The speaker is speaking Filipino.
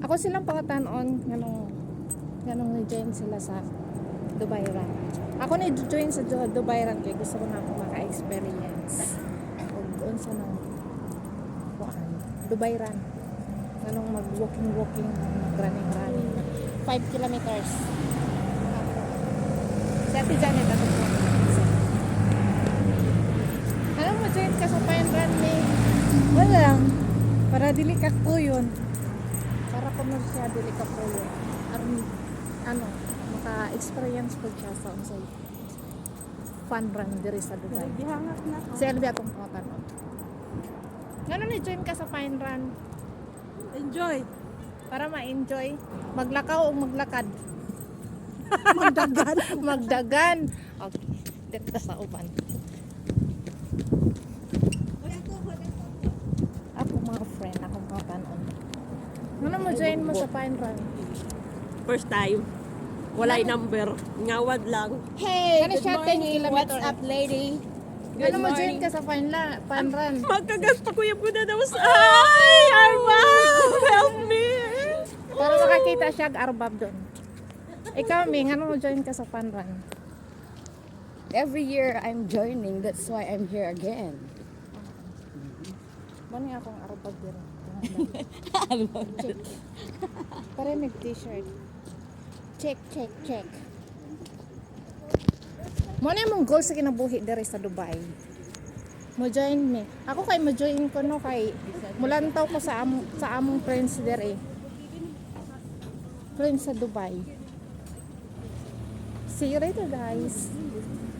Ako silang pangatanon ganong ni-join sila sa Dubai Run. Ako ni-join sa Dubai Run kaya gusto ko na ako maka-experience. Og doon sa nang Dubai Run. Ganong mag-walking, mag-running. 5 kilometers. Si Ate Janet ako po. Alam mo, join ka sa Pine Run ni wala lang. Para dili ka po yun. Para komersya dili ka po yun. Maka-experience po siya sa unsay fun run diri sa Dubai. Gihangat na ko. Si Elvia akong pangatanon. Ganun ni-join ka sa Pine Run. Enjoy. Para ma-enjoy. Maglakaw o maglakad. Magdagan. Magdagan. Okay. Dito ka sa uban. Ako mga friend, akong pangatanon. Ano mo join mo sa Pine Run? First time. Walay number. Ngawad lang. Hey, Kani good siya, 10 morning. kilometer. What's up, lady? Ano mo join ka sa Pine Run? Magkagas pa kuya po na daw sa... Ay! Arbab! Help me! Para makakita siya arbab doon. Ikaw, Ming, ano mo join ka sa Pine Run? Every year I'm joining. That's why I'm here again. Mani akong arbab din. Check. Para may t-shirt. Check. Muna mong goal sa kinabuhi diri sa Dubai. Mo join me. Ako kay mo join ko no kay mulantaw ko sa among friends diri. Friends sa Dubai. See you later guys.